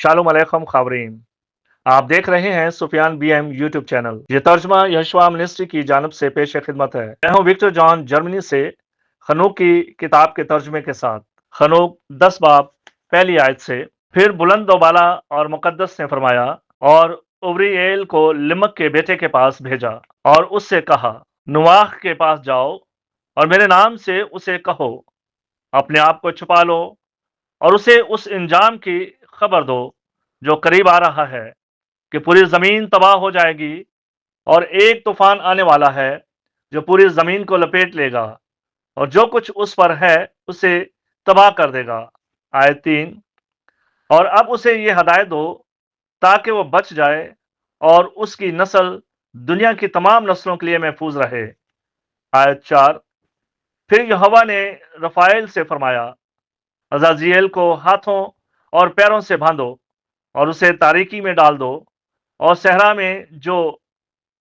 Shalom अलैकुम खावरीन। आप देख रहे हैं सुफियान बीएम यूट्यूब चैनल। ये तर्जमा यहोशुआ मिनिस्ट्री की जानब से पेश खिदमत है। मैं हूं विक्टर जॉन जर्मनी से खनूक की किताब के तर्जमे के साथ। खनूक 10 बाब पहली आयत से, फिर बुलंद दोबाला और मुकद्दस ने फरमाया और उबरीएल को लिमक के बेटे के पास भेजा और उससे कहा, नुआह के पास जाओ और मेरे नाम से उसे कहो, अपने आप को छुपा लो और उसे उस इंजाम की खबर दो जो करीब आ रहा है कि पूरी जमीन तबाह हो जाएगी और एक तूफान आने वाला है जो पूरी जमीन को लपेट लेगा और जो कुछ उस पर है उसे तबाह कर देगा। आयत 3। और अब उसे ये हदायत दो ताकि वो बच जाए और उसकी नस्ल दुनिया की तमाम नस्लों के लिए महफूज रहे। आयत 4। फिर यहोवा ने रफाएल से फरमाया, अजाजियल को हाथों और पैरों से बांधो और उसे तारीकी में डाल दो और सहरा में जो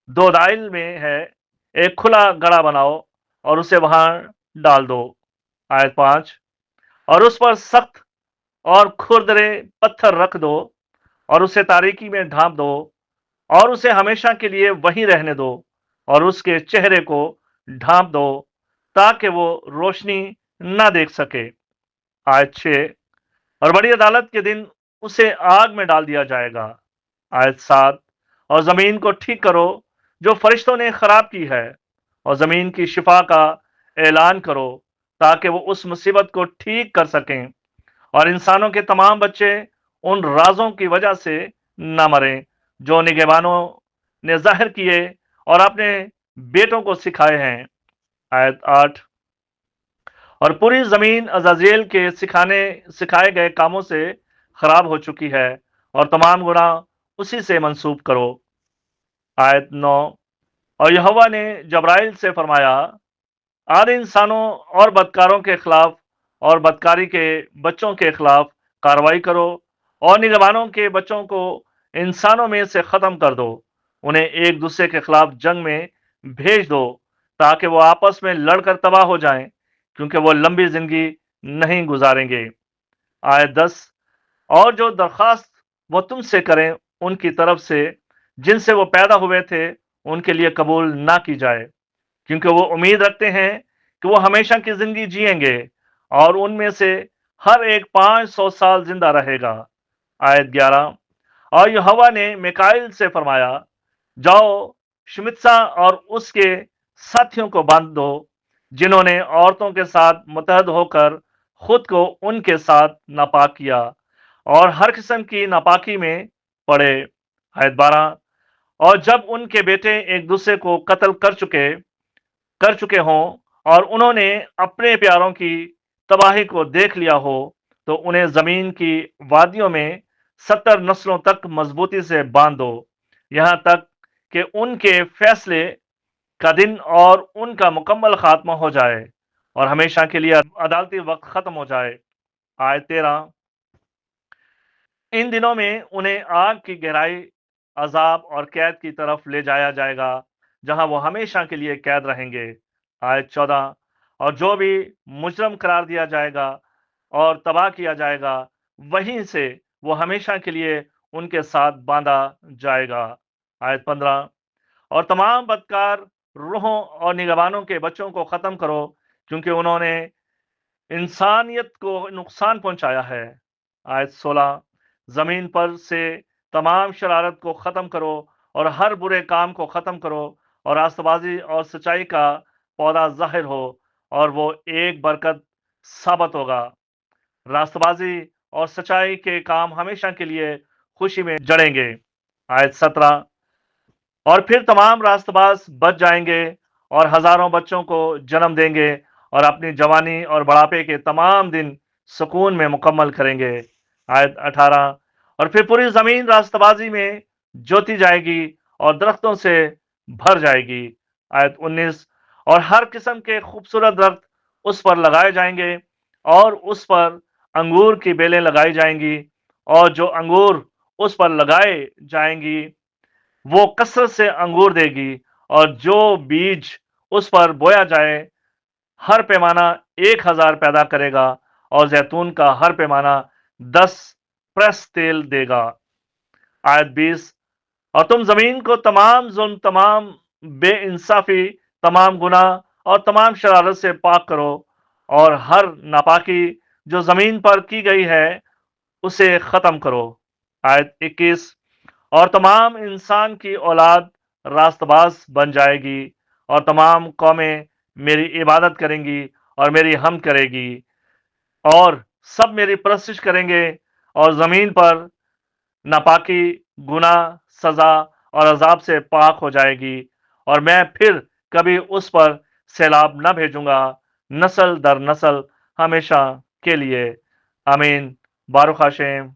दो दाइल में है एक खुला गड़ा बनाओ और उसे वहां डाल दो। आयत 5। और उस पर सख्त और खुरदरे पत्थर रख दो और उसे तारीकी में ढांप दो और उसे हमेशा के लिए वहीं रहने दो और उसके चेहरे को ढांप दो ताकि वो रोशनी ना देख सके। आयत 6। और बड़ी अदालत के दिन उसे आग में डाल दिया जाएगा। आयत 7। और जमीन को ठीक करो जो फरिश्तों ने खराब की है और जमीन की शिफा का ऐलान करो ताकि वो उस मुसीबत को ठीक कर सकें और इंसानों के तमाम बच्चे उन राजों की वजह से न मरें जो निगहबानों ने जाहिर किए और अपने बेटों को सिखाए हैं। आयत 8। और पूरी जमीन अजाजेल के सिखाए गए कामों से खराब हो चुकी है और तमाम गुनाह उसी से मंसूब करो। आयत 9। और यहोवा ने जब्राइल से फरमाया, आधे इंसानों और बदकारों के खिलाफ और बदकारी के बच्चों के खिलाफ कार्रवाई करो और निगहबानों के बच्चों को इंसानों में से खत्म कर दो, उन्हें एक दूसरे के खिलाफ जंग में भेज दो ताकि वो आपस में लड़कर तबाह हो जाएं, क्योंकि वो लंबी जिंदगी नहीं गुजारेंगे। आयत 10। और जो दरखास्त वो तुमसे करें उनकी तरफ से जिनसे वो पैदा हुए थे उनके लिए कबूल ना की जाए, क्योंकि वो उम्मीद रखते हैं कि वो हमेशा की जिंदगी जिएंगे और उनमें से हर एक 500 साल जिंदा रहेगा। आयत 11। और यहोवा ने मिकाइल से फरमाया, जाओ शिमित्सा और उसके साथियों को बांध दो जिन्होंने औरतों के साथ मुतहद होकर खुद को उनके साथ नापाक किया और हर किस्म की नापाकी में पड़े। आयत 12। और जब उनके बेटे एक दूसरे को कत्ल कर चुके हों और उन्होंने अपने प्यारों की तबाही को देख लिया हो तो उन्हें जमीन की वादियों में 70 नस्लों तक मजबूती से बांध दो, यहां तक कि उनके फैसले का दिन और उनका मुकम्मल खात्मा हो जाए और हमेशा के लिए अदालती वक्त खत्म हो जाए। आयत 13। इन दिनों में उन्हें आग की गहराई, अजाब और कैद की तरफ ले जाया जाएगा जहां वो हमेशा के लिए कैद रहेंगे। आयत 14। और जो भी मुजरम करार दिया जाएगा और तबाह किया जाएगा वहीं से वो हमेशा के लिए उनके साथ बांधा जाएगा। आयत 15। और तमाम बदकार रूहों और निगहबानों के बच्चों को खत्म करो क्योंकि उन्होंने इंसानियत को नुकसान पहुंचाया है। आयत 16। जमीन पर से तमाम शरारत को खत्म करो और हर बुरे काम को खत्म करो और रास्तबाजी और सच्चाई का पौधा जाहिर हो और वो एक बरकत साबित होगा। रास्तबाजी और सच्चाई के काम हमेशा के लिए खुशी में जड़ेंगे। आयत 17। और फिर तमाम रास्तबाज बच जाएंगे और हजारों बच्चों को जन्म देंगे और अपनी जवानी और बुढ़ापे के तमाम दिन सुकून में मुकम्मल करेंगे। आयत 18। और फिर पूरी जमीन रास्तबाजी में जोती जाएगी और दरख्तों से भर जाएगी। आयत 19। और हर किस्म के खूबसूरत दरख्त उस पर लगाए जाएंगे और उस पर अंगूर की बेलें लगाई जाएंगी और जो अंगूर उस पर लगाए जाएंगी वो कसरत से अंगूर देगी और जो बीज उस पर बोया जाए हर पैमाना 1000 पैदा करेगा और जैतून का हर पैमाना 10 प्रेस तेल देगा। आयत 20 और तुम जमीन को तमाम जुल्म, तमाम बेइंसाफी, तमाम गुनाह और तमाम शरारत से पाक करो और हर नापाकी जो जमीन पर की गई है उसे खत्म करो। आयत 21 और तमाम इंसान की औलाद रास्तबाज बन जाएगी और तमाम कौमें मेरी इबादत करेंगी और मेरी हम करेगी और सब मेरी परस्तिश करेंगे और जमीन पर नापाकी, गुनाह, सजा और अजाब से पाक हो जाएगी और मैं फिर कभी उस पर सैलाब न भेजूंगा, नस्ल दर नस्ल हमेशा के लिए। आमीन। बारुक हाशेम।